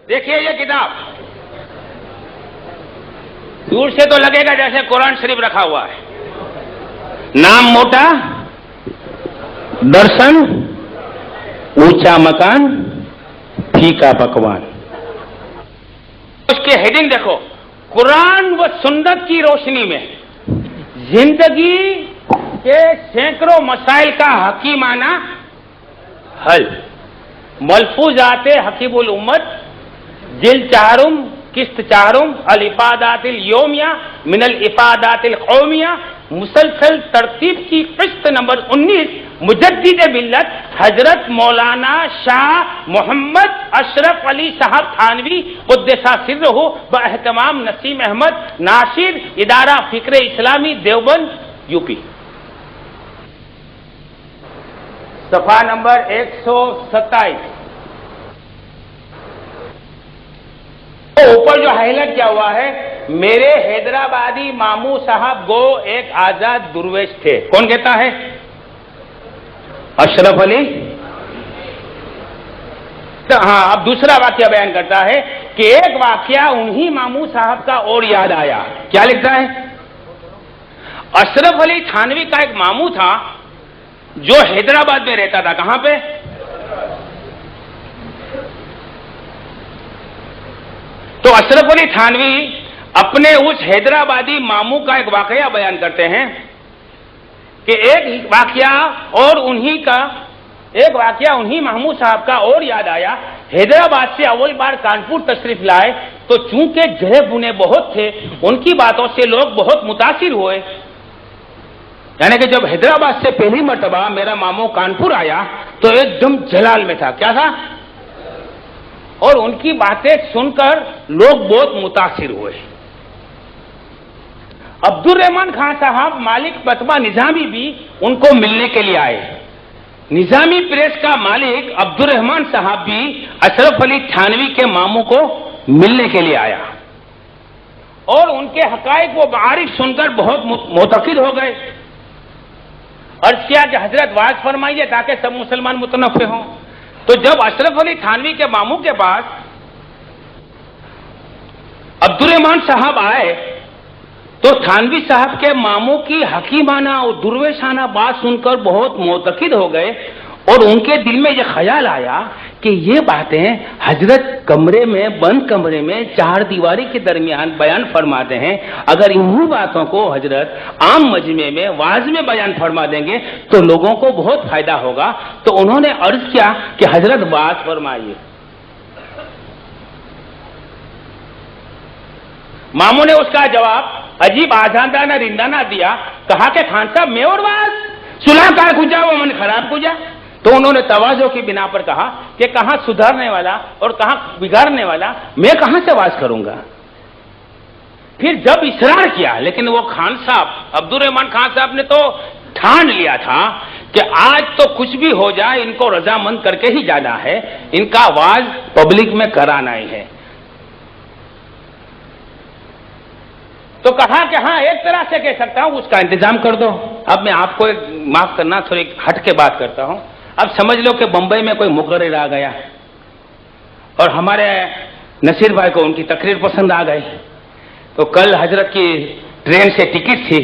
دیکھیے یہ کتاب دور سے تو لگے گا جیسے قرآن شریف رکھا ہوا ہے. نام موٹا، درشن اونچا مکان، پھیکا پکوان. اس کی ہیڈنگ دیکھو، قرآن و سنت کی روشنی میں زندگی کے سینکڑوں مسائل کا حکیمانہ حل. ملفوظات حکیم الامت، جلد چہارم، قسط چہارم، الافادات الیومیہ من الافادات القومیہ، مسلسل ترتیب کی قسط نمبر 19، مجدد ملت حضرت مولانا شاہ محمد اشرف علی صاحب تھانوی قدس سرہ باہتمام نسیم احمد، ناشر، ادارہ فکر اسلامی دیوبند یو پی. صفحہ نمبر 127. اوپر جو ہائی لائٹ کیا ہوا ہے، میرے حیدرآبادی ماموں صاحب گو ایک آزاد درویش تھے. کون کہتا ہے؟ اشرف علی. ہاں، اب دوسرا واقعہ بیان کرتا ہے کہ ایک واقعہ انہی ماموں صاحب کا اور یاد آیا. کیا لکھتا ہے؟ اشرف علی تھانوی کا ایک ماموں تھا جو حیدرآباد میں رہتا تھا. کہاں پہ؟ تو اشرف علی تھانوی اپنے اس حیدرآبادی ماموں کا ایک واقعہ بیان کرتے ہیں کہ ایک واقعہ انہی محمود صاحب کا اور یاد آیا. حیدرآباد سے اول بار کانپور تشریف لائے تو چونکہ گہرے بنے بہت تھے، ان کی باتوں سے لوگ بہت متاثر ہوئے. یعنی کہ جب حیدرآباد سے پہلی مرتبہ میرا ماموں کانپور آیا تو ایک دم جلال میں تھا. کیا تھا؟ اور ان کی باتیں سن کر لوگ بہت متاثر ہوئے. عبد الرحمان خان صاحب مالک پتما نظامی بھی ان کو ملنے کے لیے آئے. نظامی پریس کا مالک عبد الرحمان صاحب بھی اشرف علی تھانوی کے ماموں کو ملنے کے لیے آیا اور ان کے حقائق و معارف سن کر بہت متاثر ہو گئے. عرض کیا کہ حضرت واعظ فرمائیے تاکہ سب مسلمان متنفع ہوں. تو جب اشرف علی تھانوی کے ماموں کے پاس عبد الرحمان صاحب آئے تو تھانوی صاحب کے ماموں کی حکیمانہ اور درویشانہ بات سن کر بہت متاثر ہو گئے اور ان کے دل میں یہ خیال آیا کہ یہ باتیں حضرت بند کمرے میں چار دیواری کے درمیان بیان فرماتے ہیں، اگر انہی باتوں کو حضرت عام مجمع میں واعظ میں بیان فرما دیں گے تو لوگوں کو بہت فائدہ ہوگا. تو انہوں نے عرض کیا کہ حضرت واعظ فرمائیے. ماموں نے اس کا جواب عجیب آزادانہ رندانہ دیا. کہا کہ خان صاحب میں اور واعظ صلح کا کجا وہ من خراب کجا. تو انہوں نے تواضع کی بنا پر کہا کہ کہاں سدھرنے والا اور کہاں بگاڑنے والا، میں کہاں سے واعظ کروں گا. پھر جب اصرار کیا، لیکن وہ خان صاحب عبد الرحمان خان صاحب نے تو ٹھان لیا تھا کہ آج تو کچھ بھی ہو جائے ان کو رضامند کر کے ہی جانا ہے، ان کا واعظ پبلک میں کرانا ہی ہے. تو کہا کہ ہاں ایک طرح سے کہہ سکتا ہوں اس کا انتظام کر دو. اب میں آپ کو معاف کرنا تھوڑی ہٹ کے بات کرتا ہوں. اب سمجھ لو کہ بمبئی میں کوئی مقرر آ گیا اور ہمارے نصیر بھائی کو ان کی تقریر پسند آ گئی. تو کل حضرت کی ٹرین سے ٹکٹ تھی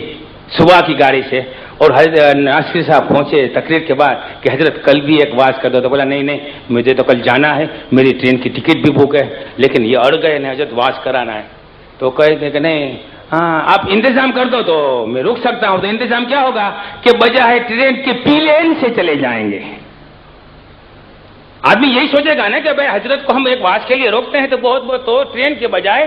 صبح کی گاڑی سے، اور حضرت ناصر صاحب پہنچے تقریر کے بعد کہ حضرت کل بھی ایک واعظ کر دو. تو بولا نہیں مجھے تو کل جانا ہے، میری ٹرین کی ٹکٹ بھی بک ہے، لیکن یہ اڑ گئے نہیں حضرت واعظ کرانا ہے. تو کہے کہ نہیں، ہاں آپ انتظام کر دو تو میں رک سکتا ہوں. تو انتظام کیا ہوگا کہ بجائے ٹرین کے پی لین سے چلے جائیں گے. آدمی یہی سوچے گا نا کہ بھائی حضرت کو ہم ایک واعظ کے لیے روکتے ہیں تو بہت تو ٹرین کے بجائے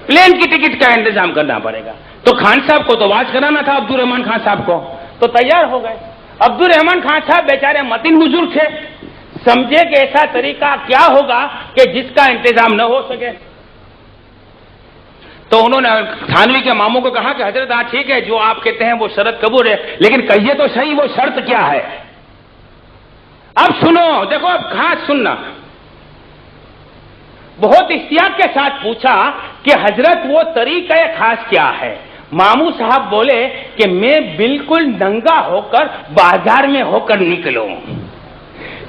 پلین کی ٹکٹ کا انتظام کرنا پڑے گا. تو خان صاحب کو تو واعظ کرانا تھا عبد الرحمان خان صاحب کو، تو تیار ہو گئے. عبد الرحمان خان صاحب بیچارے متین بزرگ تھے، سمجھے کہ ایسا طریقہ کیا ہوگا کہ جس کا انتظام نہ ہو سکے. تو انہوں نے تھانوی کے ماموں کو کہا کہ حضرت ہاں ٹھیک ہے، جو آپ کہتے ہیں وہ شرط قبول ہے، لیکن کہیے تو صحیح وہ شرط کیا ہے. اب سنو، دیکھو اب خاص سننا. بہت احتیاط کے ساتھ پوچھا کہ حضرت وہ طریقہ خاص کیا ہے. ماموں صاحب بولے کہ میں بالکل ننگا ہو کر بازار میں ہو کر نکلوں،